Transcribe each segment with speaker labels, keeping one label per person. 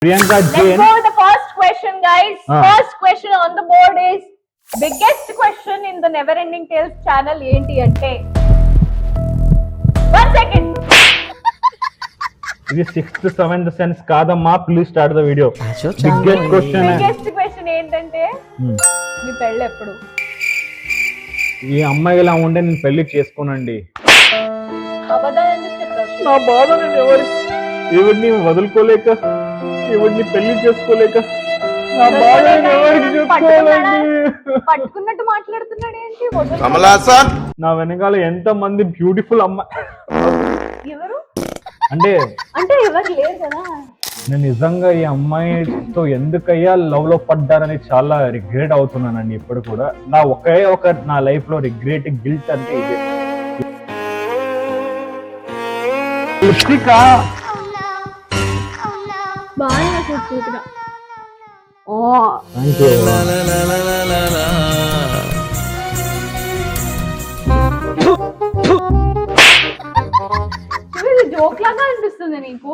Speaker 1: Priyanka
Speaker 2: Let's
Speaker 1: Jain.
Speaker 2: go with the first question, guys. First question on the board is biggest question in the Never Ending Tales channel enti ante. 1 second.
Speaker 1: This is 6th 7th sense కాదమ్మా, please start the video. Biggest question
Speaker 2: Biggest question ఏంటంటే మీ పెళ్ళి ఎప్పుడు?
Speaker 1: ఈ అమ్మాయి ఇలా ఉంటే నేను పెళ్లి చేసుకోనండి.
Speaker 2: అబద్ధాలు ఎందుకు చెప్తావు?
Speaker 1: నా బాధ నేను ఎవరిని వదులుకోలేక, ఎవరిని పెళ్లి చేసుకోలేక, నా బాధ నేను ఎవరికి చెప్పుకోవాలండి.
Speaker 2: పట్టుకున్నట్టు మాట్లాడుతున్నాడు ఏంటి?
Speaker 1: నా వెనకాల ఎంత మంది బ్యూటిఫుల్ అమ్మాయి.
Speaker 2: ఎవరు
Speaker 1: అంటే
Speaker 2: ఎవరు లేరు కదా.
Speaker 1: నేను నిజంగా ఈ అమ్మాయితో ఎందుకయ్యా లవ్ లో పడ్డారని చాలా రిగ్రెట్ అవుతున్నానండి ఇప్పుడు కూడా. నా ఒకే ఒక నా లైఫ్ లో రిగ్రెట్, గిల్ట్ అంటే ఇదే.
Speaker 2: జోక్ లాగా అనిపిస్తుంది నీకు?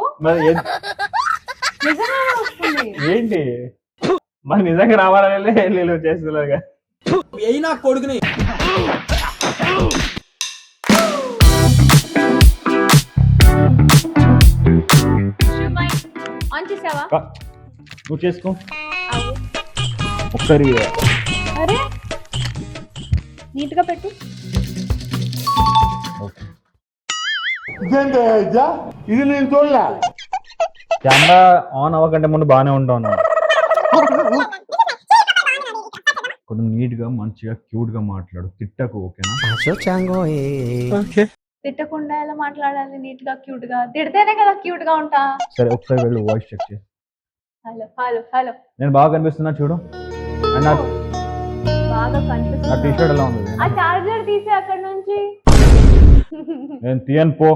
Speaker 1: ఏంటి మరి నిజంగా రావాలనే నేను చేస్తున్నాగా.
Speaker 3: నా కొడుకుని
Speaker 2: ఆన్ చేసావా?
Speaker 1: నువ్వు చేసుకో ఒకసారి.
Speaker 2: అరే నీట్ గా పెట్టు.
Speaker 4: ఇది నేను చూడలే.
Speaker 1: కెమెరా ఆన్ అవ్వకంటే ముందు బాగానే ఉంటాను. కొంచెం నీట్ గా మంచిగా క్యూట్ గా మాట్లాడు, తిట్టకు. ఓకేనా?
Speaker 2: తిట్టకుండా ఎలా మాట్లాడాలి? నీట్ గా క్యూట్ గా. తిడితేనే కదా క్యూట్ గా ఉంటా.
Speaker 1: సరే ఒకసారి వెళ్ళి వాయిస్ చెక్ చేయి.
Speaker 2: Hello hello hello.
Speaker 1: నేను బాగా కనిపిస్తున్నా చూడు.
Speaker 2: బాగా
Speaker 1: నా
Speaker 2: కనిపిస్తుంది.
Speaker 1: టీ షర్ట్ ఎలా ఉంది?
Speaker 2: ఆ చార్జర్ తీసి అక్కడ నుంచి.
Speaker 1: నేను తీయను పో.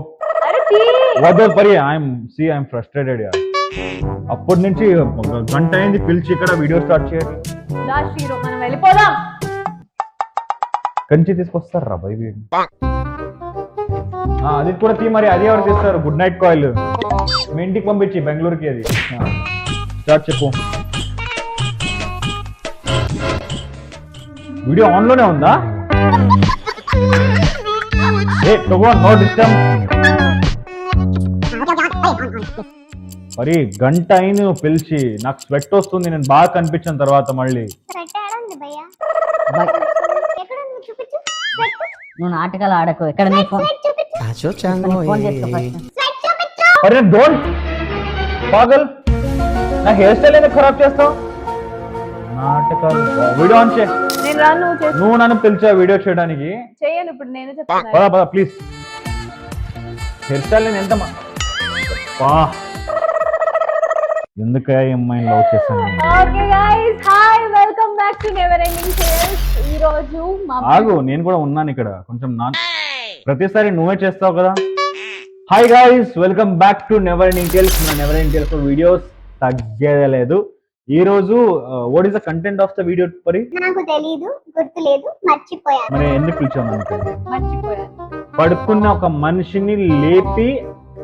Speaker 2: అరే తీ.
Speaker 1: వదల్ పరి. I'm frustrated yeah. అప్పటి నుంచి గంట అయింది పిలిచి ఇక్కడ వీడియో స్టార్ట్ చేయాలి.
Speaker 2: లాస్ట్ హీరో మనం వెళ్ళిపోదాం.
Speaker 1: కంచి తీసుకొస్తారా బై? అది కూడా తీ. మరి అది ఎవరు తీస్తారు? గుడ్ నైట్ కాయిల్ మీ ఇంటికి పంపించి బెంగళూరుకి. అది స్టార్ట్ చెప్పు. వీడియో ఆన్ లోనే ఉందా? No disturb. మరి గంట అయింది నువ్వు పిలిచి. నాకు స్వెట్ వస్తుంది, నేను బాగా కనిపించిన తర్వాత. మళ్ళీ
Speaker 5: నువ్వు నాటకాలు ఆడకు. ఎక్కడ నీ ఫోన్
Speaker 1: అరే డోంట్ పాగల్. నా హెయిర్ స్టైల్ ఎందుకు ఖరాబ్ చేస్తావు? నాటకాలు. వీడియో ఆన్ చే.
Speaker 2: నేను రాను.
Speaker 1: నువ్వు నన్ను పిలిచా వీడియో చేయడానికి.
Speaker 2: చేయను ఇప్పుడు, నేను చెప్తాను.
Speaker 1: ప్లీజ్. హెయిర్ స్టైల్ నేను ఎంత ఎందుకు అమ్మాయిని లవ్ చేశాను?
Speaker 2: Okay guys, hi, welcome back to never ending tiles. ఈ రోజు
Speaker 1: ఆగు, నేను కూడా ఉన్నాను ఇక్కడ. కొంచెం ప్రతిసారి నువ్వే చేస్తావు కదా. Hi guys, welcome back to never ending tiles. నా నెవర్ ఎండింగ్ టేల్స్ వీడియోస్ తగ్గేదే లేదు. ఈ రోజు what is the content of the video పరి?
Speaker 6: నాకు తెలీదు, గుర్తులేదు, మర్చిపోయాను.
Speaker 1: మరి ఎందుకు పిలిచాను?
Speaker 2: మర్చిపోయాను.
Speaker 1: పడుకున్న ఒక మనిషిని లేపి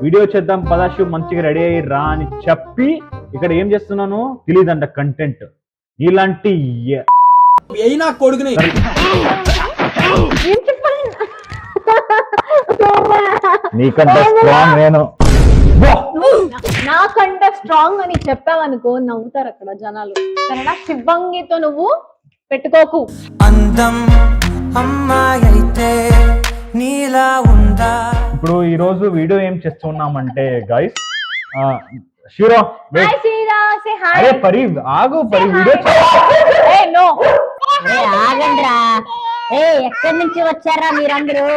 Speaker 1: వీడియో చేద్దాం పదాశు, మంచిగా రెడీ అయ్యి రా అని చెప్పి ఇక్కడ ఏం చేస్తున్నాను తెలియదంట కంటెంట్. ఇలాంటి
Speaker 3: నా కొడుకుని
Speaker 1: నీకంటే స్ట్రాంగ్ నేను.
Speaker 2: నాకంటే స్ట్రాంగ్ అని చెప్పావనుకో నవ్వుతారు అక్కడ జనాలు. సరేనా? శివంగితో నువ్వు పెట్టుకోకు.
Speaker 3: అందం అమ్మాయి అయితే నీలా ఉందా.
Speaker 1: ఇప్పుడు ఈ రోజు వీడియో ఏం చేస్తున్నామంటే గైస్, షీరో అరే పరి ఆగు. పరి వీడియో
Speaker 5: ఆగండ్రా. ఎక్కడి నుంచి వచ్చారా మీరందరూ?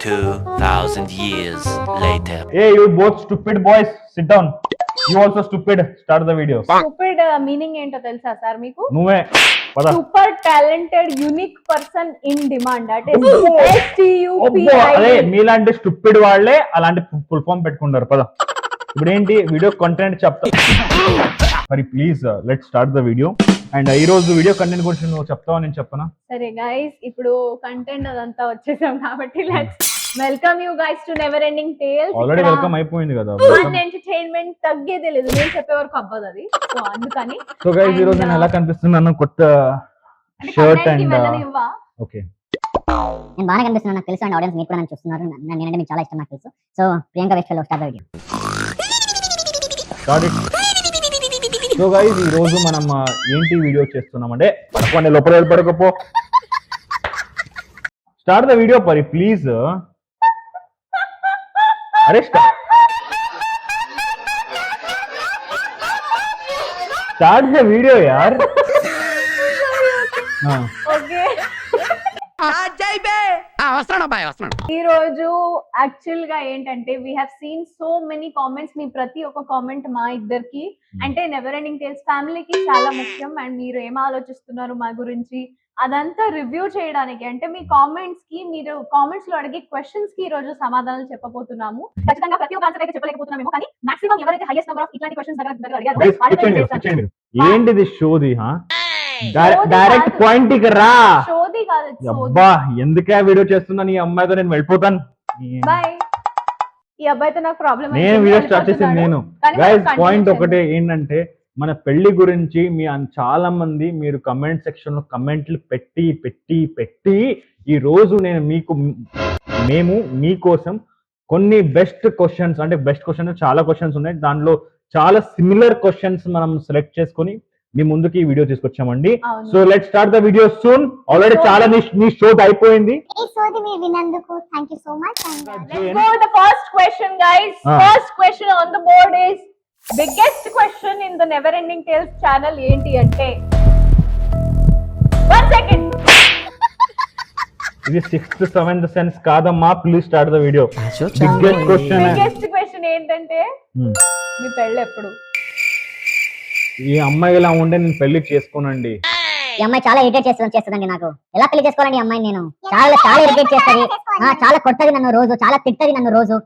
Speaker 7: 2000 years later.
Speaker 1: You both stupid boys, sit down. You also stupid. Start the video.
Speaker 2: Stupid meaning ఏంటో తెలుసా సార్ మీకు?
Speaker 1: నువ్వే పద.
Speaker 2: Super talented unique person in demand. అంటే
Speaker 1: అదే మీలాంటి స్టూపిడ్ వాళ్ళే అలాంటి ఫుల్ ఫామ్ పెట్టుకుంటారు. పద. ఇప్పుడు ఏంటి వీడియో కంటెంట్ చెప్తా. మరి please let's start the video. And ఈ రోజు వీడియో కంటెంట్ గురించి నువ్వు చెప్తావా నేను చెప్పనా?
Speaker 2: సరే గైస్, ఇప్పుడు కంటెంట్ అదంతా వచ్చేసాం కాబట్టి let's welcome you guys to never ending tiles.
Speaker 1: Already welcome అయిపోయింది కదా.
Speaker 2: ఎంటర్టైన్మెంట్ తగ్గేదే లేదు, నేను చెప్పే వరకు అవ్వదు అది. సో అందుకని
Speaker 1: సో గైస్ ఈ రోజు నేను ఎలా కనిపిస్తున్నాను, కొత్త షర్ట్ అండ్ ఓకే
Speaker 5: నేను బాగా కనిపిస్తున్నాను నాకు తెలుసు, అండ్ ఆడియన్స్ మీరు కూడా నన్ను చూస్తున్నారు. నేనంటే మీకు చాలా ఇష్టం నాకు తెలుసు. సో ప్రియాంక వెస్ట్ ఫెలో స్టార్ట్ వీడియో.
Speaker 1: సో గైస్ ఈ రోజు మనం ఏంటి వీడియో చేస్తున్నామంటే, పడుకోండి లోపల పడకపో, స్టార్ట్ ద వీడియో పరి ప్లీజ్. అరే స్టార్ట్ ద వీడియో యార్.
Speaker 2: ఓకే ఈ రోజు యాక్చువల్ గా ఏంటంటే we have seen so many comments. మీ ప్రతి ఒక్క కామెంట్ మా ఇద్దరికి అంటే నెవర్ ఎండింగ్ టేల్స్ ఫ్యామిలీకి చాలా ముఖ్యం. అండ్ మీరు ఏం ఆలోచిస్తున్నారు మా గురించి అదంతా రివ్యూ చేయడానికి, అంటే మీ కామెంట్స్ కి, మీరు కామెంట్స్ లో అడిగే క్వశ్చన్స్ కి ఈ రోజు సమాధానాలు చెప్పబోతున్నాము. ఖచ్చితంగా ప్రతి ఒక్క ఆన్సర్ అయితే చెప్పలేకపోతున్నామేమో, కానీ మాక్సిమం ఎవరైతే హైయెస్ట్ నెంబర్ ఆఫ్ ఇట్లాంటి క్వశ్చన్స్ దగ్గర అడిగారు.
Speaker 1: ఏంటిది షోది? డైరెక్ట్ పాయింట్ కి రా.
Speaker 2: షోది కాదు,
Speaker 1: అబ్బా ఎందుకే వీడియో చేస్తున్నా, నీ అమ్మాయితో నేను వెళ్ళిపోతాను.
Speaker 2: బాయ్. ఈ అబ్బాయితో నాకు ప్రాబ్లం.
Speaker 1: నేను వీడియో స్టార్ట్ చేసింది నేను. గైస్ పాయింట్ ఒకటే ఏంటంటే, మన పెళ్లి గురించి మీ చాలా మంది మీరు కమెంట్ సెక్షన్ లో కమెంట్లు పెట్టి పెట్టి పెట్టి ఈ రోజు నేను మేము మీకోసం కొన్ని బెస్ట్ క్వశ్చన్స్, అంటే బెస్ట్ క్వశ్చన్స్ చాలా క్వశ్చన్స్ ఉన్నాయి, దాంట్లో చాలా సిమిలర్ క్వశ్చన్స్ మనం సెలెక్ట్ చేసుకొని మీ ముందుకి ఈ వీడియో తీసుకొచ్చామండి. So let's start the video soon. Already చాలా నీ షో అయిపోయింది.
Speaker 6: ఈ సోది మీరు విన్నందుకు thank you so much.
Speaker 2: Let's go to the first question, guys. First question on the board is biggest question in the Never Ending Tales channel ఏంటి అంటే 1 second.
Speaker 1: ఇది 6th 7th సెన్స్ కాదమ్మా, please start the video. Biggest
Speaker 2: question ఏంటంటే మీ పెళ్ళి ఎప్పుడు?
Speaker 1: ఈ అమ్మాయి ఇలా ఉండే నేను పెళ్లి చేసుకోనండి.
Speaker 5: ఈ అమ్మాయి చాలా ఇరిటేట్ చేస్తుందండి నాకు. ఎలా పెళ్లి చేసుకోవాలండి ఈ అమ్మాయిని? నేను చాలా ఇరిటేట్ చేస్తుంది, చాలా కొట్టది నన్ను రోజు, చాలా తిట్టది నన్ను రోజు.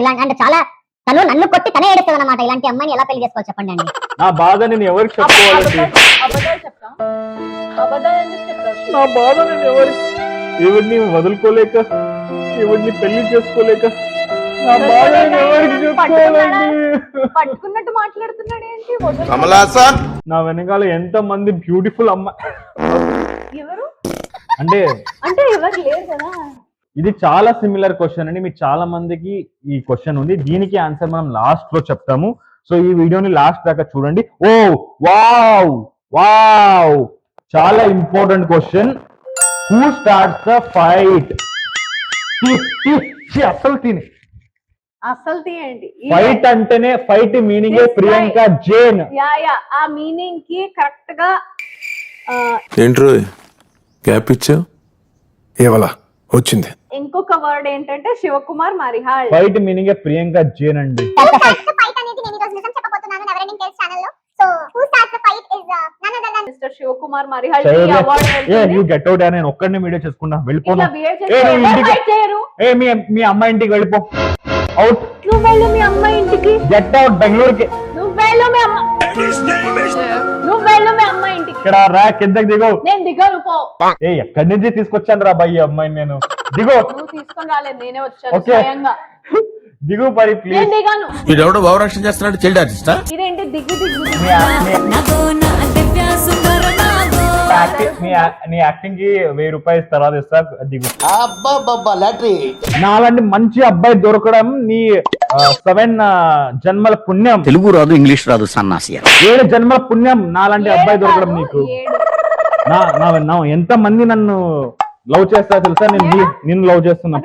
Speaker 5: ఇలాంటి అంటే చాలా తను నన్ను కొట్టి తనే ఏడుస్తుంది అన్నమాట. ఇలాంటి అమ్మాయిని ఎలా పెళ్లి చేసుకోవాలి చెప్పండి అండి.
Speaker 1: నా బాధ నేను ఎవరికి చెప్పుకోవాలండి?
Speaker 2: అబద్ధాలు చెప్తా, అబద్ధాలు ఎందుకు చెప్తావు?
Speaker 1: నా బాధ నేను ఎవరిని వదులుకోలేక, ఎవరిని పెళ్లి చేసుకోలేక, నా బాధ నేను ఎవరికి చెప్పుకోవాలండి?
Speaker 2: పట్టుకున్నట్టు మాట్లాడుతున్నాడు ఏంటి?
Speaker 1: నా వెనకాల ఎంత మంది బ్యూటిఫుల్ అమ్మాయి.
Speaker 2: ఎవరు
Speaker 1: అంటే
Speaker 2: ఎవరు లేరు కదా.
Speaker 1: ఇది చాలా సిమిలర్ క్వశ్చన్ అండి, మీకు చాలా మందికి ఈ క్వశ్చన్ ఉంది. దీనికి ఆన్సర్ మనం లాస్ట్ లో చెప్తాము. సో ఈ వీడియోని లాస్ట్ దాకా చూడండి. ఓ వావ్ వావ్, చాలా important question. Who starts the fight?
Speaker 2: అసలు తీయండి.
Speaker 1: ఫైట్ అంటేనే fight meaning Priyanka Jain.
Speaker 2: Yeah ఆ మీనింగ్ కి కరెక్ట్ గా
Speaker 8: ఏంట్రో గ్యాప్ ఇచ్చావు ఏవలా వచ్చింది.
Speaker 2: ఇంకొక వర్డ్ ఏంటంటే శివకుమార్ మరిహాల్.
Speaker 1: ఫైట్ మీనింగ్ ప్రియాంక జైన్ అండి.
Speaker 6: ఫైట్ అనేది నేను ఈ రోజు నిజం చెప్పబోతున్నాను నెవర్ ఎండింగ్ టేల్స్ ఛానల్ లో. So who starts the fight is none other than
Speaker 2: mister Shivakumar Marihal. ఈ అవార్డ్ వెళ్తుంది.
Speaker 1: You get out. నేను ఒక్కడిని వీడియో చేసుకుంటా, వెళ్ళిపోను. మీ అమ్మాయి ఇంటికి వెళ్ళిపో. అవుట్.
Speaker 2: నువ్వు వెళ్ళు మీ అమ్మాయి ఇంటికి.
Speaker 1: గెట్ అవుట్ బెంగళూరుకి.
Speaker 2: నువ్వు వెళ్ళు మీ అమ్మాయి ఇంటికి.
Speaker 1: ఇక్కడ రా, కిందకి దిగు.
Speaker 2: నేను దిగను పో.
Speaker 1: ఎక్కడి నుంచి తీసుకొచ్చాను రా బాయ్ అమ్మాయిని నేను. దిగు.
Speaker 2: నువ్వు తీసుకొని రాలేదు, నేనే వచ్చాను స్వయంగా.
Speaker 1: దిగు పరి ప్లీజ్.
Speaker 2: నేను దిగాను.
Speaker 8: వీడెవడో భావరక్షణ చేస్తున్నాడు, చైల్డ్ ఆర్టిస్టా?
Speaker 2: ఇదేంటి దిగు దిగు
Speaker 1: నీ యాక్టింగ్ కి 1000 రూపాయలు తర్వాత ఇస్తా, దిగు.
Speaker 4: అబ్బా లాటరీ.
Speaker 1: నాలాంటి మంచి అబ్బాయి దొరకడం నీ 7 జన్మల పుణ్యం.
Speaker 9: తెలుగు రాదు, ఇంగ్లీష్ రాదు, సన్నాసి.
Speaker 1: 7 జన్మల పుణ్యం నాలాంటి అబ్బాయి దొరకడం నీకు. నా ఎంత మంది నన్ను లవ్ చేస్తా తెలుసా? నేను లవ్ చేస్తున్నా.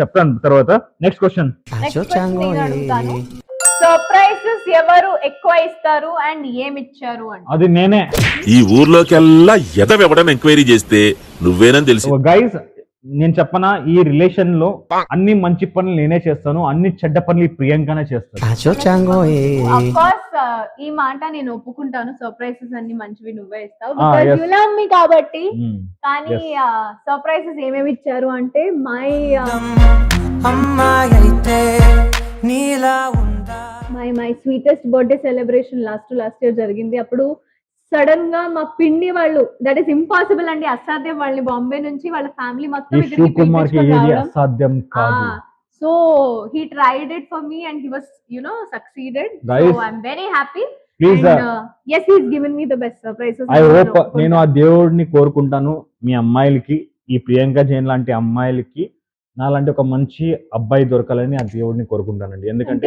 Speaker 1: చెప్తాను తర్వాత. Next question.
Speaker 2: సర్ప్రైజెస్ ఎవరు ఎక్కువ ఇస్తారు అండ్ ఏమి ఇచ్చారు అంటే?
Speaker 1: అది నేనే.
Speaker 10: ఈ ఊర్లోకెల్లా ఎదవెవడం ఎంక్వైరీ చేస్తే నువ్వేనని తెలుసు.
Speaker 1: గైస్ నేను చెప్పనా, ఈ రిలేషన్ లో అన్ని మంచి పనులు నేనే చేస్తాను, అన్ని చెడ్డ పనులు ప్రియాంకనే చేస్తాను.
Speaker 2: ఆఫ్ కోర్స్ ఈ మాట నేను ఒప్పుకుంటాను. సర్ప్రైజెస్ అన్ని మంచివి నువ్వే ఇస్తావు, బికాజ్ యు లవ్ మీ కాబట్టి. కానీ సర్ప్రైజెస్ ఏమేమి ఇచ్చారు అంటే my sweetest birthday celebration last year జరిగింది. అప్పుడు సడన్ గా మా పిన్ని వాళ్ళు, దట్ ఈస్ ఇంపాసిబుల్ అండి, అసాధ్యం, వాళ్ళని బాంబే నుంచి వాళ్ళ ఫ్యామిలీ మొత్తం
Speaker 1: ఈ శివకుమార్ కి ఏది అసాధ్యం కాదు.
Speaker 2: So he tried it for me and he was succeeded.
Speaker 1: Guys,
Speaker 2: so I'm very happy.
Speaker 1: Please
Speaker 2: And yes, he's given me the best surprises.
Speaker 1: I hope, నేను ఆ దేవుడిని కోరుకుంటాను మీ అమ్మాయిలకి, ఈ ప్రియాంక జైన్ లాంటి అమ్మాయిలకి నాలాంటి ఒక మంచి అబ్బాయి దొరకాలని ఆ దేవుడిని కోరుకుంటానండి. ఎందుకంటే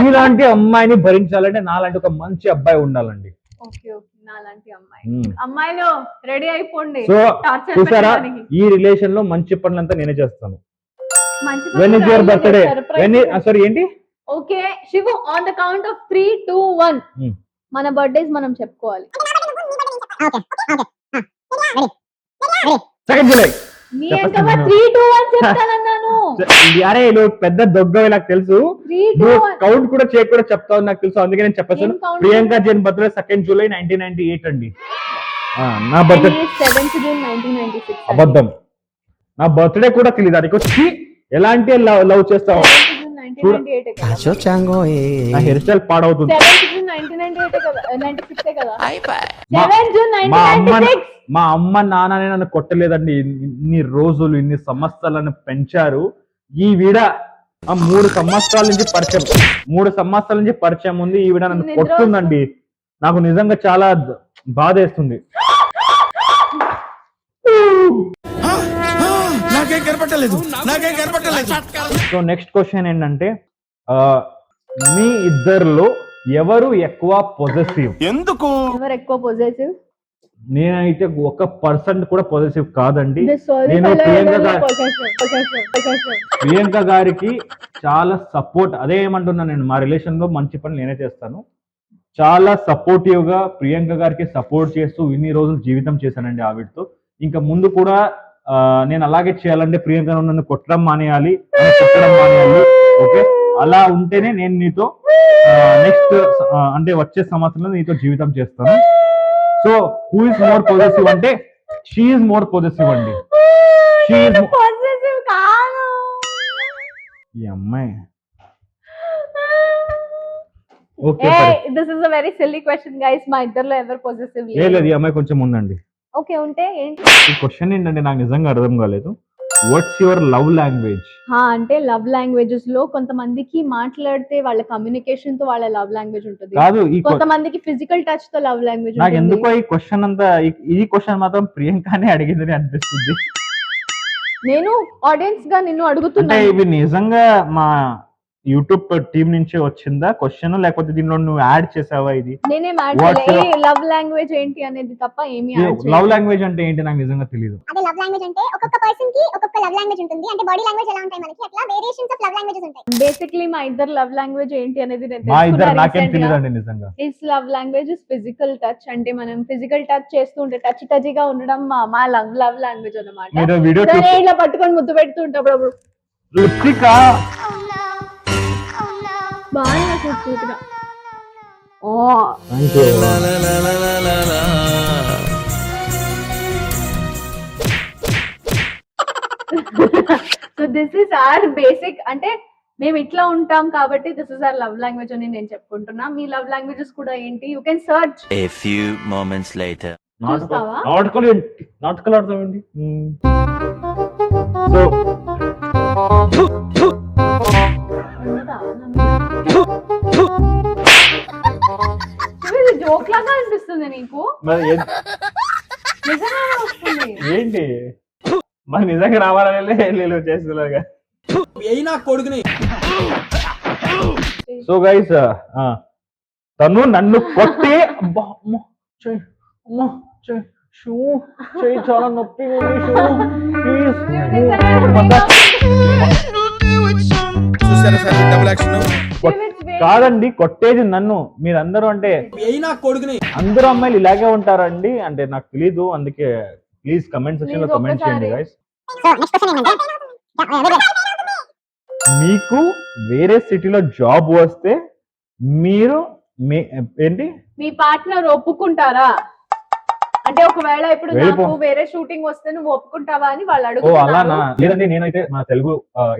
Speaker 1: నీలాంటి అమ్మాయిని భరించాలంటే నాలాంటి ఒక మంచి అబ్బాయి ఉండాలండి.
Speaker 2: అమ్మాయిలు రెడీ అయిపోండి.
Speaker 1: సో చూసారా, ఈ రిలేషన్ లో మంచి పనులంతా నేనే చేస్తాను. When is your birthday? Sorry ఏంటి?
Speaker 2: Okay Shivu, on the count of 3, 2, 1 మన బర్త్డేస్ మనం చెప్పుకోవాలి.
Speaker 1: Second July.
Speaker 2: నీ ఎంతగా 3, 2, 1 చెప్తానన్నాను.
Speaker 1: అరే నువ్వు పెద్ద దొగ్గవి నాకు తెలుసు, కౌంట్ కూడా చేయకుండా చెప్తావు నాకు తెలుసు, అందుకే నేను చెప్పేసాను. ప్రియాంక జైన్ బర్త్డే 2 జూలై 1998 అండి. నా బర్త్డే
Speaker 2: 7th జూన్ 1996.
Speaker 1: అబద్ధం, నా బర్త్డే కూడా తెలియదు. అది వచ్చి ఎలాంటి లవ్ చేస్తావు చూడు, నా హెయిర్ స్టైల్ పాడవుతుంది.
Speaker 2: 7th జూన్ 1998 కదా, 96 కదా. 7th జూన్
Speaker 1: మా అమ్మ
Speaker 2: 1996.
Speaker 1: మా అమ్మ నాన్ననే నన్ను కొట్టలేదండి. ఇన్ని రోజులు ఇన్ని సంవత్సరాలను పెంచారు. ఈ వీడ 3 సంవత్సరాల నుంచి పరిచయం, 3 సంవత్సరాల నుంచి పరిచయం ఉంది. ఈ వీడ నన్ను కొడుతుందండి. నాకు నిజంగా చాలా బాధ వేస్తుంది. సో నెక్స్ట్ క్వశ్చన్ ఏంటంటే, మీ ఇద్దరిలో ఎవరు ఎక్కువ పొజెసివ్?
Speaker 8: ఎందుకు?
Speaker 2: ఎవరు ఎక్కువ పొజెసివ్?
Speaker 1: నేనైతే 1% కూడా పొజెసివ్ కాదండి.
Speaker 2: నేను
Speaker 1: ప్రియాంక గారికి చాలా సపోర్ట్. అదే ఏమంటున్నా, నేను మా రిలేషన్ లో మంచి పని నేనే చేస్తాను. చాలా సపోర్టివ్ గా ప్రియాంక గారికి సపోర్ట్ చేస్తూ ఇన్ని రోజులు జీవితం చేశానండి ఆవిడతో. ఇంకా ముందు కూడా నేను అలాగే చేయాలంటే ప్రియాంక నన్ను కొట్టడం మానేయాలి, కొట్టడం మానేయాలి. ఓకే, అలా ఉంటేనే నేను నీతో నెక్స్ట్ అంటే వచ్చే సంవత్సరంలో నీతో జీవితం చేస్తాను. So who is more possessive అంటే షీ ఈజ్ మోర్ పొజెసివ్ అండి. ఈ అమ్మాయి okay,
Speaker 2: this is a very silly question guys. మా ఇద్దరిలో ఎవరు పొజెసివ్
Speaker 1: లేదు. ఈ అమ్మాయి కొంచెం ఉందండి.
Speaker 2: ఓకే, ఉంటే ఏంటి?
Speaker 1: ఈ క్వశ్చన్ ఏంటంటే నాకు నిజంగా అర్థం కాలేదు. What's your love language?
Speaker 2: అంటే లవ్ లాంగ్వేజెస్ లో కొంతమందికి మాట్లాడితే వాళ్ళ కమ్యూనికేషన్ తో వాళ్ళ లవ్ లాంగ్వేజ్ ఉంటుంది.
Speaker 1: కాదు,
Speaker 2: కొంతమందికి ఫిజికల్ టచ్ తో లవ్ లాంగ్వేజ్
Speaker 1: నాకు ఎందుకో ఈ క్వశ్చన్ అంతా, ఈ క్వశ్చన్ మాత్రం ప్రియాంకనే అడిగిందని అనిపిస్తుంది.
Speaker 2: నేను ఆడియన్స్ గా నిన్ను అడుగుతున్నా,
Speaker 1: అంటే ఇవి నిజంగా మా యూట్యూబ్ టీం నుంచి వచ్చిందా క్వశ్చన్, లేకపోతే దీనిలో నువ్వు యాడ్ చేసావా? ఇది
Speaker 2: నేనేం యాడ్ చేయలే. లవ్ లాంగ్వేజ్ ఏంటి అనేది తప్ప ఏమీ యాడ్ చేయలేదు.
Speaker 1: లవ్ లాంగ్వేజ్ అంటే ఏంటి నాకు నిజంగా తెలియదు.
Speaker 6: అదే లవ్ లాంగ్వేజ్ అంటే ఒక్కొక్క పర్సన్ కి ఒక్కొక్క లవ్ లాంగ్వేజ్ ఉంటుంది. అంటే బాడీ లాంగ్వేజ్ ఎలా ఉంటాయి మనకి, అట్లా వేరియేషన్స్ ఆఫ్ లవ్ లాంగ్వేజెస్ ఉంటాయి.
Speaker 2: బేసిక్లీ మా ఇద్దరు లవ్ లాంగ్వేజ్ ఏంటి అనేది నేను
Speaker 1: మా ఇద్దరు నాకేం తెలియదండి నిజంగా.
Speaker 2: Is love language is physical touch. అంటే మనం ఫిజికల్ టచ్ చేస్తూ ఉంటే టచీగా ఉండడం మా లవ్ లాంగ్వేజ్ అన్నమాట.
Speaker 1: మీరు వీడియో
Speaker 2: ఇలా పట్టుకొని ముద్దు పెడుతూ ఉంటాడు అప్పుడు
Speaker 1: లిప్స్టిక్
Speaker 2: బాగా చూసుకుంటున్నా. So this is our basic. అంటే మేము ఇట్లా ఉంటాం కాబట్టి this is our love language అని నేను చెప్పుకుంటున్నా. మీ లవ్ లాంగ్వేజెస్ కూడా ఏంటి? You can search.
Speaker 7: A few moments later.
Speaker 2: చూస్తావా?
Speaker 1: నాటకాలు ఆడతామండి.
Speaker 2: సో జోక్ లాగా అనిపిస్తుంది నీకు? నిజంగానే వస్తుంది
Speaker 1: ఏంటి? మరి నిజంగా రావాలనే నేను చేస్తున్నాగా. సో గైస్, తను నన్ను కొట్టి చాలా నొప్పి కాదండి, కొట్టేది నన్ను. మీరందరూ అంటే అందరూ అమ్మాయిలు ఇలాగే ఉంటారండి అంటే నాకు తెలీదు. అందుకే ప్లీజ్ కమెంట్ సెక్షన్ లో కమెంట్ చేయండి గైస్. మీకు వేరే సిటీలో జాబ్ వస్తే మీరు ఏంటి
Speaker 2: మీ పార్ట్నర్ ఒప్పుకుంటారా? అంటే ఒకవేళ ఇప్పుడు నాకు వేరే షూటింగ్ వస్తే నువ్వు ఒప్పుకుంటావా అని వాళ్ళు అడుగుతున్నారు.
Speaker 1: అలానా? లేదండి, నేనైతే మన తెలుగు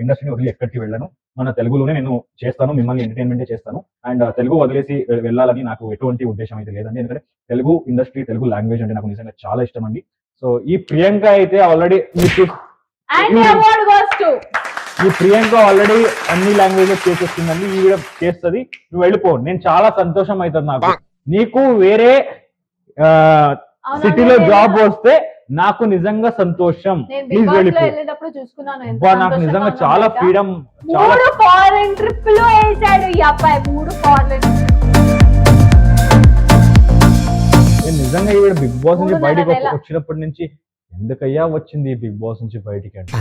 Speaker 1: ఇండస్ట్రీని వదిలి ఎక్కడికి వెళ్ళను. మన తెలుగులోనే నేను చేస్తాను, మిమ్మల్ని ఎంటర్టైన్మెంట్ చేస్తాను. అండ్ తెలుగు వదిలేసి వెళ్ళాలని నాకు ఎటువంటి ఉద్దేశం అయితే లేదండి. ఎందుకంటే తెలుగు ఇండస్ట్రీ, తెలుగు లాంగ్వేజ్ అంటే నాకు నిజంగా చాలా ఇష్టం అండి. సో ఈ ప్రియాంక అయితే already
Speaker 2: And the award goes to
Speaker 1: ఈ ప్రియాంక ఆల్రెడీ అన్ని లాంగ్వేజెస్ చేసేస్తుందండి. ఈ వీడియో చేస్తుంది, నువ్వు వెళ్ళిపో. నేను చాలా సంతోషం అవుతుంది నాకు. నీకు వేరే సిటీలో జాబ్ వస్తే నాకు నిజంగా సంతోషం.
Speaker 2: నేను
Speaker 1: ప్లీజ్
Speaker 2: బిగ్ బాస్ లో
Speaker 1: వెళ్ళిపో.
Speaker 2: వెళ్ళేటప్పుడు చూసుకున్నాను ఎంత
Speaker 1: అబ్బా, నాకు
Speaker 2: సంతోషంగా
Speaker 1: నిజంగా
Speaker 2: ఉందో
Speaker 1: చాలా
Speaker 2: తెలుసా?
Speaker 1: ఫ్రీడమ్, చాలా
Speaker 2: 3 ఫారెన్ ట్రిప్లు వేసాడు ఈ అబ్బాయి. 3 ఫారెన్
Speaker 1: నేను నిజంగా ఈవిడ బిగ్ బాస్ నుంచి
Speaker 2: 3.5
Speaker 1: బయటకు
Speaker 2: నెల.
Speaker 1: వచ్చినప్పటి నుంచి ఎందుకయ్యా వచ్చింది ఈ బిగ్ బాస్ నుంచి బయటికి అంటే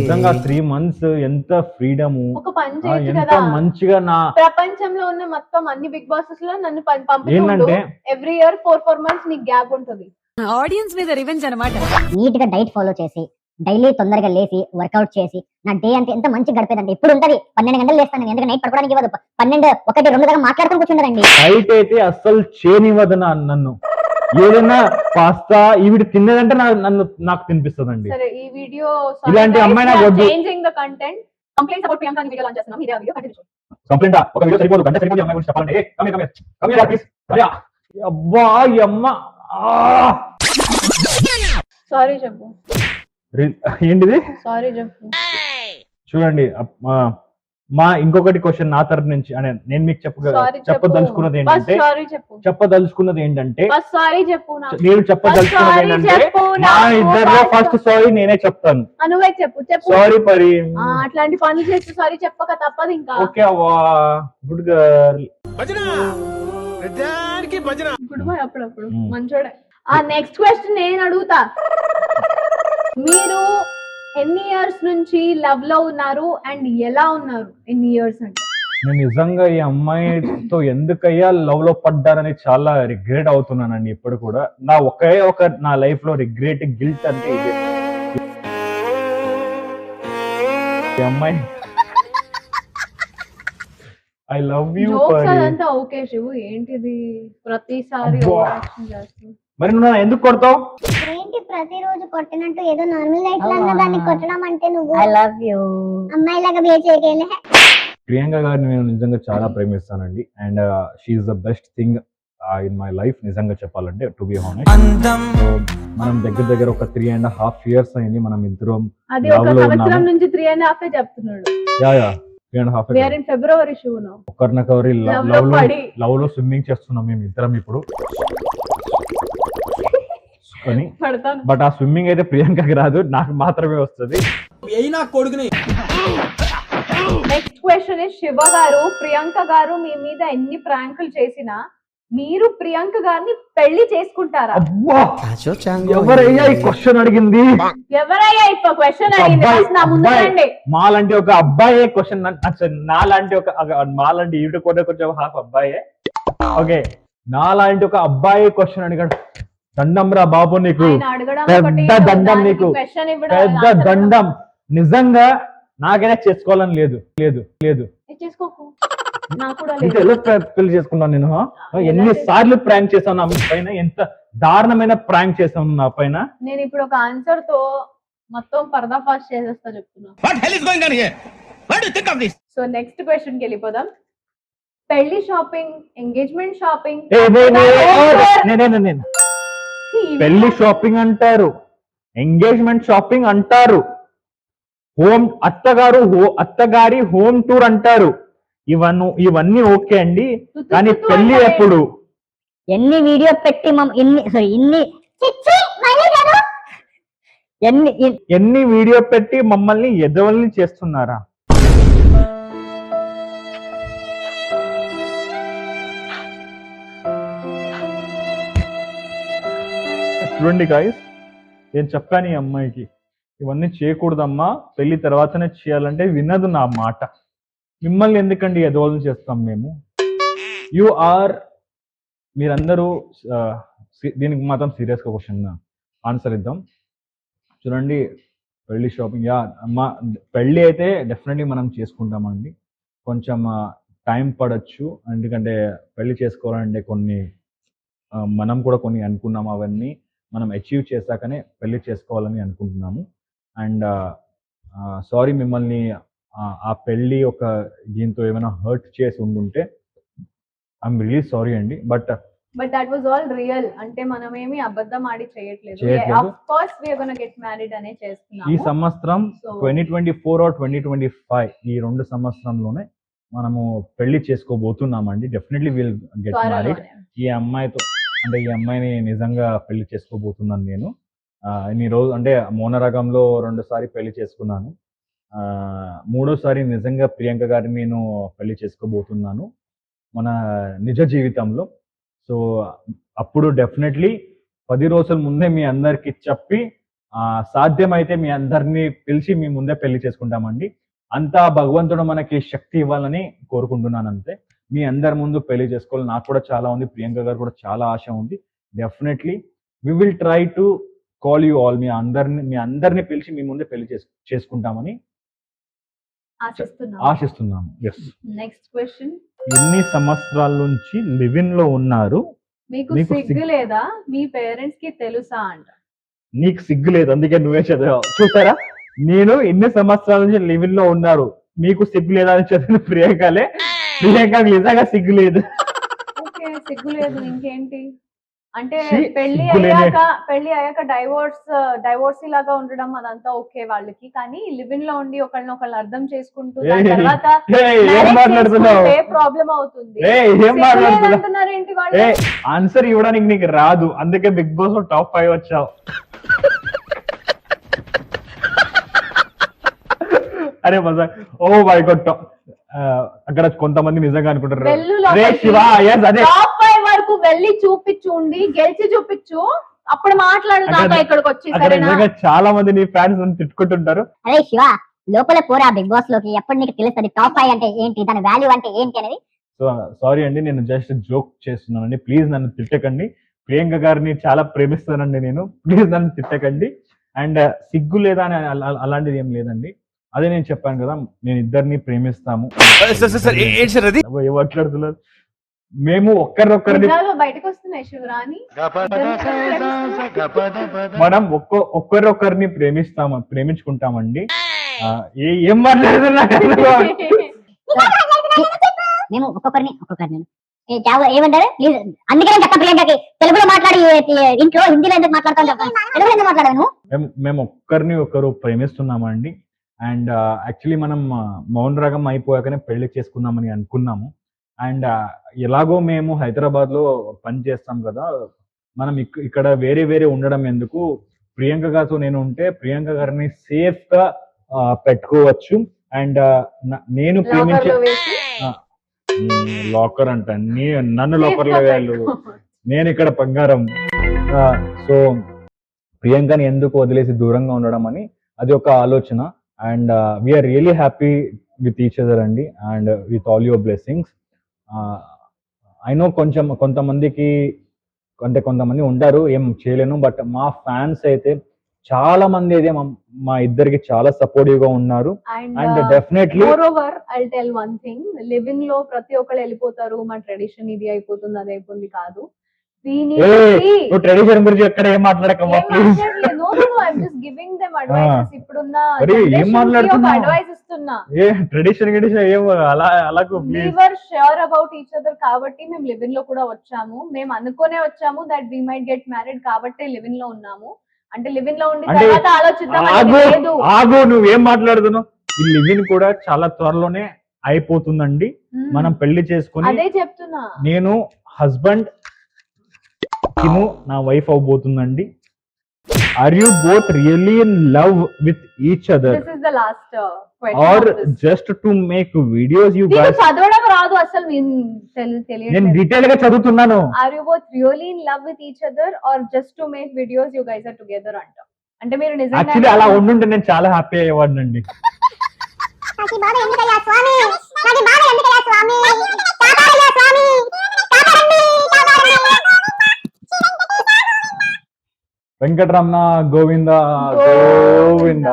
Speaker 1: నిజంగా 3 months ఎంత ఫ్రీడమ్,
Speaker 2: ఒక పని చేయొచ్చు
Speaker 1: ఎంత
Speaker 2: కదా,
Speaker 1: మంచిగా నా
Speaker 2: ప్రపంచంలో ఉన్న మొత్తం అన్ని బిగ్ బాసెస్ లో నన్ను పంపిస్తుండు.
Speaker 1: ఏంటంటే
Speaker 2: ఎవ్రీ ఇయర్ 4 months నీకు గ్యాప్ ఉంటుంది.
Speaker 11: ఆడియన్స్ మీద రివెంజ్ అన్నమాట.
Speaker 5: నీట్ గా డైట్ ఫాలో చేసి డైలీ తొందరగా లేచి వర్కౌట్ చేసి నా డే అంతా ఎంత మంచి గడిపేదంటే ఇప్పుడు ఉంటది. 12 గంటలు లేస్తాను నేను, ఎందుకంటే నైట్ పడుకోవడానికి ఇవ్వదు. 12, 1, 2 దాకా మాట్లాడుతూ కూర్చుంటారండి.
Speaker 1: నైట్ అయితే అస్సలు చేయనివ్వదు నన్ను. ఏదైనా పాస్తా ఈవిడ తిన్నదంటే నాకు తినిపిస్తుందండి.
Speaker 2: సరే ఈ వీడియో
Speaker 1: ఇలాంటి అమ్మాయి నాకు వద్దు.
Speaker 2: Changing the content complaints about Priyanka ని వీడియో లాంచ్ చేస్తున్నాం. ఇదే వీడియో కంటిన్యూ
Speaker 1: కంప్లైంట్ ఒక వీడియో సరిపోదు, గంట సరిపోదు. అమ్మాయి గురించి చెప్పాలంటే ప్లీజ్ అబ్బా ఈ అమ్మ
Speaker 2: సారీ చెప్పు,
Speaker 1: ఏంటిది
Speaker 2: సారీ చెప్పు.
Speaker 1: చూడండి మా ఇంకొకటి క్వశ్చన్ నా తరపు నుంచి అంటే నేను మీకు చెప్పదలుచుకున్నది ఏంటంటే
Speaker 2: సారీ చెప్పు.
Speaker 1: నేను చెప్పదలుచుకున్నది ఏంటంటే మా ఇద్దరిలో ఫస్ట్ సారీ నేనే చెప్తాను.
Speaker 2: నువ్వే చెప్పు.
Speaker 1: సారీ పరి,
Speaker 2: అట్లాంటి పనులు చేస్తే సారీ చెప్పక తప్పదు. ఇంకా
Speaker 1: ఓకే అవ్వా, గుడ్ గర్ల్.
Speaker 2: Good bye. అప్పుడప్పుడు మంచోడే. నెక్స్ట్ క్వశ్చన్ నేను అడుగుతా. మీరు ఎన్ని ఇయర్స్ నుంచి లవ్ లో ఉన్నారు అండ్ ఎలా ఉన్నారు? ఎన్ని ఇయర్స్ అంటే
Speaker 1: నేను నిజంగా ఈ అమ్మాయితో ఎందుకయ్యా లవ్ లో పడ్డానని చాలా రిగ్రెట్ అవుతున్నానండి. ఇప్పుడు కూడా నా నా లైఫ్ లో రిగ్రెట్, గిల్ట్ అంటే ఇదే. ఈ అమ్మాయి ఐ లవ్ యూ.
Speaker 2: అదంతా ఓకే శివు, ఏంటిది ప్రతిసారి
Speaker 1: మరి నువ్వు ఎందుకు కొడతావు?
Speaker 6: ఏంటి ప్రతిరోజు కొట్టినట్టు ఏదో నార్మల్ లైఫ్ లో దాన్ని కొట్టడం అంటే నువ్వు
Speaker 5: ఐ లవ్ యూ
Speaker 6: అమ్మాయిలాగా బిహేవ్ చేయగలే.
Speaker 1: ప్రియాంక గారిని నేను నిజంగా చాలా ప్రేమిస్తానండి. And she is the best thing in my life నిజంగా చెప్పాలంటే, టు బి హానెస్ట్. మనం దగ్గర ఒక 3.5 years అయింది మనం ఇద్దరం
Speaker 2: అది
Speaker 1: లవ్
Speaker 2: ఒక
Speaker 1: లో
Speaker 2: సంవత్సరం
Speaker 1: ఉన్నాము.
Speaker 2: నుంచి 3.5 చెప్తున్నాడు.
Speaker 1: 3.5
Speaker 2: We are in February show now.
Speaker 1: ఒకరినొకరి లవ్ లో స్విమ్మింగ్ చేస్తున్నాం మేము ఇద్దరం ఇప్పుడు. బట్ ఆ స్విమ్మింగ్ అయితే ప్రియాంకకి రాదు, నాకు మాత్రమే వస్తుంది.
Speaker 2: నెక్స్ట్ క్వశ్చన్ ఇస్, శివ గారు ప్రియాంక గారు మీ మీద ఎన్ని ప్రాంకులు చేసినా మీరు ప్రియాంక గారిని పెళ్లి చేసుకుంటారా?
Speaker 1: ఎవరయ్యా ఈ క్వశ్చన్ అడిగింది?
Speaker 2: ఎవరయ్యా ఇప్పుడు క్వశ్చన్ అడిగింది? నా ముందు రండి.
Speaker 1: మాలాంటి ఒక అబ్బాయే క్వశ్చన్, మాలాంటి ఈవిడ కూడా కొంచెం హాఫ్ అబ్బాయే. ఓకే, నాలాంటి ఒక అబ్బాయి క్వశ్చన్ అడిగాడు. దండం రా బాబు నీకు, పెద్ద దండం నీకు, పెద్ద దండం. నిజంగా నాకైనా చేసుకోవాలని లేదు. ఎలా పెళ్లి చేసుకున్నాను నేను? ఎన్నిసార్లు ప్రాంక్ చేశాను నా పైన, ఎంత దారుణమైన ప్రాంక్ చేశాను నా పైన.
Speaker 2: నేను ఇప్పుడు ఒక ఆన్సర్ తో మొత్తం పర్దాఫాష్ చేసేస్తా చెప్తున్నా. సో నెక్స్ట్ క్వశ్చన్ కి వెళ్ళిపోదాం. పెళ్లి షాపింగ్, ఎంగేజ్మెంట్ షాపింగ్,
Speaker 1: పెళ్లి షాపింగ్ అంటారు, ఎంగేజ్మెంట్ షాపింగ్ అంటారు, అత్తగారి హోమ్ టూర్ అంటారు. ఇవన్నీ ఓకే అండి, కానీ పెళ్లి ఎప్పుడు?
Speaker 5: ఎన్ని వీడియో పెట్టి
Speaker 1: ఎన్ని వీడియో పెట్టి మమ్మల్ని ఎదవల్ని చేస్తున్నారా? చూడండి గాయ్స్, నేను చెప్పాను ఈ అమ్మాయికి ఇవన్నీ చేయకూడదమ్మా, పెళ్లి తర్వాతనే చేయాలంటే వినదు నా మాట. మిమ్మల్ని ఎందుకండి ఎదవల్ని చేస్తాం మేము? మీరందరూ దీనికి మాత్రం సీరియస్గా క్వశ్చన్ ఆన్సర్ ఇద్దాం. చూడండి, పెళ్లి షాపింగ్, అమ్మా పెళ్లి అయితే డెఫినెట్లీ మనం చేసుకుంటామండి. కొంచెం టైం పడచ్చు, ఎందుకంటే పెళ్లి చేసుకోవాలంటే మనం కూడా కొన్ని అనుకున్నాము, అవన్నీ మనం అచీవ్ చేశాకనే పెళ్లి చేసుకోవాలని అనుకుంటున్నాము. అండ్ సారీ మిమ్మల్ని ఆ పెళ్లి ఒక దీంతో ఏమైనా హర్ట్ చేసి ఉండుంటే ఐఎమ్ రియలీ సారీ అండి. But
Speaker 2: that was all real. అంటే మనం ఏమి అబద్ధం ఆడి చేయట్లేదు.
Speaker 1: చేయట్లేదు.
Speaker 2: Of course we are gonna get married అనే
Speaker 1: ఈ
Speaker 2: చేస్తున్నాము.
Speaker 1: సంవత్సరం
Speaker 2: So-
Speaker 1: 2024 ఆర్ 2025 ఈ 2 సంవత్సరంలోనే మనము పెళ్లి చేసుకోబోతున్నామండి. Definitely will get married.
Speaker 2: త్వరలోనే.
Speaker 1: ఈ అమ్మాయిని నిజంగా పెళ్లి చేసుకోబోతున్నాను నేను. ఇన్ని రోజు అంటే మౌనరాగంలో 2 సారి పెళ్లి చేసుకున్నాను. మూడోసారి నిజంగా ప్రియాంక గారిని నేను పెళ్లి చేసుకోబోతున్నాను మన నిజ జీవితంలో. సో అప్పుడు డెఫినెట్లీ 10 రోజుల ముందే మీ అందరికి చెప్పి సాధ్యమైతే మీ అందరినీ పిలిచి మీ ముందే పెళ్లి చేసుకుంటామండి. అంతా భగవంతుడు మనకి శక్తి ఇవ్వాలని కోరుకుంటున్నాను అంతే. మీ అందరి ముందు పెళ్లి చేసుకోవాలి నాకు కూడా చాలా ఉంది. ప్రియాంక గారు కూడా చాలా ఆశ ఉంది. Definitely we will try to call you all. మీ అందరిని పిలిచి మీ ముందే పెళ్లి చేసుకుంటామని ఆశిస్తున్నాము. ఎస్.
Speaker 2: Next question.
Speaker 1: ఎన్ని సంవత్సరాల నుంచి లివ్ ఇన్ లో ఉన్నారు?
Speaker 2: మీకు
Speaker 1: మీకు
Speaker 2: సిగ్గు లేదా? మీ పేరెంట్స్ కి తెలుసా అంట.
Speaker 1: నీకు సిగ్గు లేదు అందుకే నువ్వే చదివావు. చూసారా, నేను ఎన్ని సంవత్సరాల నుంచి లివ్ ఇన్ లో ఉన్నారు, మీకు సిగ్గు లేదా అని చదివిన ప్రియాంకలే. ప్రియాంక నిజంగా సిగ్గు లేదు.
Speaker 2: ఓకే, సిగ్గు లేదు. ఇంకేంటి అంటే
Speaker 1: ఛీ,
Speaker 2: పెళ్లి
Speaker 1: సిగ్గులేని-
Speaker 2: అయ్యాక డైవోర్స్ లాగా ఉండడం అదంతా ఓకే వాళ్ళకి. కానీ లివ్ ఇన్ లో ఉండి ఒకళ్ళని అర్థం చేసుకుంటూ దాని
Speaker 1: ఏయ్,
Speaker 2: తర్వాత
Speaker 1: ఏం మాట్లాడుతున్నావు?
Speaker 2: ప్రాబ్లం అవుతుంది.
Speaker 1: ఏం మాట్లాడుతున్నావు?
Speaker 2: అంటున్నారేంటి వాళ్ళు?
Speaker 1: ఆన్సర్ ఇవ్వడానికి నీకు రాదు, అందుకే బిగ్ బాస్ లో టాప్ 5 వచ్చావు. అరే మజా. Oh my god. అక్కడ కొంతమంది నిజంగా అనుకుంటారు
Speaker 2: వెళ్ళు
Speaker 1: రే
Speaker 2: లోపలికి.
Speaker 1: శివ. yes, అదే
Speaker 2: టాప్ 5 వరకు వెళ్ళి చూపించుండి, గెలిచి చూపించు, అప్పుడు మాట్లాడు నాతో ఇక్కడికి వచ్చి.
Speaker 1: అక్కడ
Speaker 2: సరేనా?
Speaker 1: నిజంగా చాలా మంది నీ ఫ్యాన్స్ తిట్టుకుంటుంటారు.
Speaker 5: అరే శివ, లోపల పోరా బిగ్ బాస్ లోకి, ఎప్పుడు నీకు తెలుస్తుంది టాప్ 5 అంటే ఏంటి, దాని వాల్యూ అంటే ఏంటి అనేది.
Speaker 1: సో సారీ అండి, నేను జస్ట్ జోక్ చేస్తున్నానండి. ప్లీజ్ నన్ను తిట్టకండి. ప్రియాంక గారిని చాలా ప్రేమిస్తానండి నేను. ప్లీజ్ నన్ను తిట్టకండి. అండ్ సిగ్గు లేదా అని అలాంటిది ఏం లేదండి. అదే నేను చెప్పాను కదా, నేను ఇద్దరిని ప్రేమిస్తాము. ఏం మాట్లాడుతున్నారు? మేము ఒక్కరిని
Speaker 2: నిజాలు బయటకు వస్తున్నాయి శివరాణి.
Speaker 1: మనం ఒక్కరొకరిని ప్రేమించుకుంటామండి. ఏం మాట్లాడుతున్నా?
Speaker 5: మేము ఒక్కొక్కరిని ఏమంటారు ప్లీజ్. అందుకే నేను చెప్తా ప్రియాంకకి తెలుగులో మాట్లాడి, ఇంట్లో హిందీలో ఎందుకు మాట్లాడతాను చెప్పండి, తెలుగులో ఎందుకు మాట్లాడాను?
Speaker 1: మేము ఒకరు ప్రేమిస్తున్నామండి. అండ్ యాక్చువల్లీ మనం మౌనరాగం అయిపోయాకనే పెళ్లి చేసుకుందామని అనుకున్నాము. అండ్ ఎలాగో మేము హైదరాబాద్ లో పని చేస్తాం కదా, మనం ఇక్కడ వేరే ఉండడం ఎందుకు, ప్రియాంక గారితో నేను ఉంటే ప్రియాంక గారిని సేఫ్ గా పెట్టుకోవచ్చు. అండ్ నేను ప్రేమించే లాకర్ అంట, నన్ను లాకర్ లో వేయాలి, నేను ఇక్కడ బంగారం. సో ప్రియాంకని ఎందుకు వదిలేసి దూరంగా ఉండడం అని అది ఒక ఆలోచన. And we are really happy with each other అండి. And with all your blessings. I know కొంతమందికి అంటే కొంతమంది ఉంటారు ఏం చేయలేను, బట్ మా ఫ్యాన్స్ అయితే చాలా మంది అయితే మా ఇద్దరికి చాలా సపోర్టివ్ గా ఉన్నారు. And definitely
Speaker 2: moreover I tell one thing, living లో ప్రతి ఒక్కళ్ళు వెళ్ళిపోతారు, మా ట్రెడిషన్ ఇది అయిపోతుంది అది అయిపోతుంది కాదు.
Speaker 1: నువ్వు ట్రెడిషన్ గురించి ఎక్కడ ఏం మాట్లాడకమ్మా ప్లీజ్.
Speaker 2: ఇప్పుడున్న
Speaker 1: ఏం మాట్లాడుతున్నా?
Speaker 2: అడ్వైస్ ఇస్తున్నా.
Speaker 1: ఏ ట్రెడిషన్ ఏం అలా
Speaker 2: We were sure about each other కాబట్టి మేము లివింగ్ లో కూడా వచ్చాము. మేము అనుకునే వచ్చాము that we might get married కాబట్టి లివింగ్ లో ఉన్నాము. అంటే లివింగ్ లో ఉండి తర్వాత ఆలోచిద్దాం లేదు.
Speaker 1: ఆగు, నువ్వేం మాట్లాడుతున్నావు? ఈ లివింగ్ కూడా చాలా త్వరలోనే అయిపోతుందండి. మనం పెళ్లి చేసుకుని
Speaker 2: అదే చెప్తున్నా.
Speaker 1: నేను హస్బెండ్ కిను నా వైఫ్ అవబోతుందండి. Are you both really in love with each other
Speaker 2: This is the last question.
Speaker 1: Or just to make videos? You guys
Speaker 2: చదవడం రాదు అసలు, తెలియదు.
Speaker 1: నేను డీటెయిల్ గా చదువుతున్నాను.
Speaker 2: Are you both really in love with each other or just to make videos you guys are together అంట. అంటే మీరు
Speaker 1: యాక్చువల్లీ
Speaker 2: నిజంగా
Speaker 1: అలా ఉండుంటే నేను చాలా హ్యాపీ అయ్యేవాడినండి.
Speaker 6: నాకు బాధ ఎందుకయ్యా స్వామి, నాకు బాధ ఎందుకయ్యా స్వామి, కాపాడయ్యా స్వామి, కాపాడండి, కాపాడండి.
Speaker 1: Venkataramana Govinda Govinda,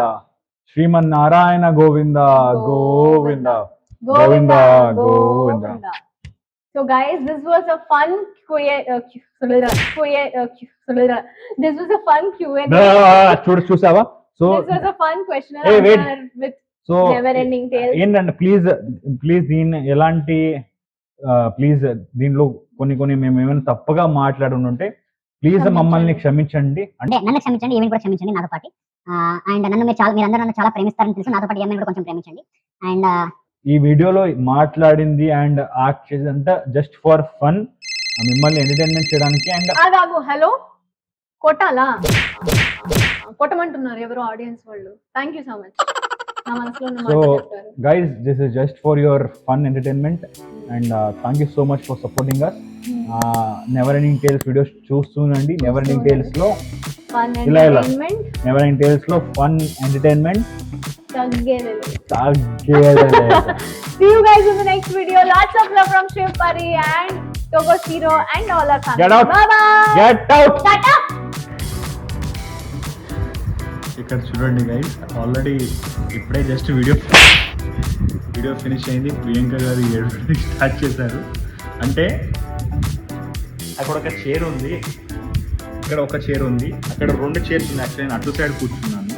Speaker 1: Srimannarayana Govinda Govinda Govinda Govinda.
Speaker 2: So guys, this was a fun
Speaker 1: చూసావా? So
Speaker 2: This was a fun question and
Speaker 1: Hey, wait.
Speaker 2: answer with
Speaker 1: so
Speaker 2: never ending tiles.
Speaker 1: ఏంటంటే ప్లీజ్ దీన్ని ఎలాంటి ప్లీజ్ దీనిలో కొన్ని మేము ఏమైనా తప్పుగా మాట్లాడుంటే ప్లీజ్ మమ్మల్ని క్షమించండి.
Speaker 5: అంటే నన్ను క్షమించండి, ఈవెన్ కూడా క్షమించండి నాతో పాటు. అండ్ మీరందరూ నన్ను చాలా ప్రేమిస్తారని తెలుసు, నాతో పాటు ఈమెను కూడా కొంచెం ప్రేమించండి. అండ్
Speaker 1: ఈ వీడియోలో మాట్లాడింది అండ్ యాక్ట్ చేసేదంతా జస్ట్ ఫర్ ఫన్, మిమ్మల్ని ఎంటర్టైన్మెంట్ చేయడానికి. అండ్
Speaker 2: ఆగాగు, హలో కొట్టాలా? కొట్టమంటున్నారు ఎవరో ఆడియన్స్ వాళ్ళు. Thank you so much. నా మనసులో ఉన్న మాట
Speaker 1: సో
Speaker 2: చెప్పారు.
Speaker 1: Guys, this is just for your fun entertainment and thank you so much for supporting us. Never ending tales videos చూస్తుండండి. నెవర్ ఎండింగ్ టేల్స్ లో
Speaker 2: ఫన్
Speaker 1: ఇలా
Speaker 2: ఎంటర్టైన్మెంట్
Speaker 1: నెవర్ ఎండింగ్ టేల్స్ లో fun entertainment
Speaker 2: తగ్గేలేదు.
Speaker 1: తగ్గేదలేదు.
Speaker 2: See you guys in the next video. Lots of love from Shiv Pari and Togo Zero and all our family.
Speaker 1: Get out.
Speaker 2: Bye bye.
Speaker 1: Get out.
Speaker 2: Tata.
Speaker 1: ఇక్కడ చూడండి guys, already ఇప్పుడే just video finish అయింది. ప్రియాంక గారు ఏడు start చేశారు. అంటే అక్కడ ఒక చైర్ ఉంది, ఇక్కడ ఒక చైర్ ఉంది, అక్కడ 2 చైర్స్ ఉన్నాయి. యాక్చువల్లీ నేను అటు సైడ్ కూర్చున్నాను,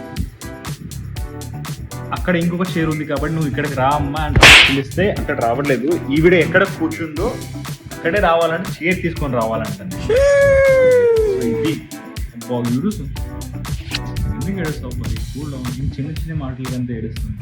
Speaker 1: అక్కడ ఇంకొక చైర్ ఉంది. కాబట్టి నువ్వు ఇక్కడికి రా అమ్మా అని పిలిస్తే అక్కడ రావట్లేదు. ఈ వీడియో ఎక్కడ కూర్చుందో అక్కడే రావాలంటే చైర్ తీసుకొని రావాలంటే ఇది వీడియోస్ ఎందుకు ఏడుస్తావు మరి? కూల్ చిన్న చిన్న మాటలకంతా ఏడుస్తుంది.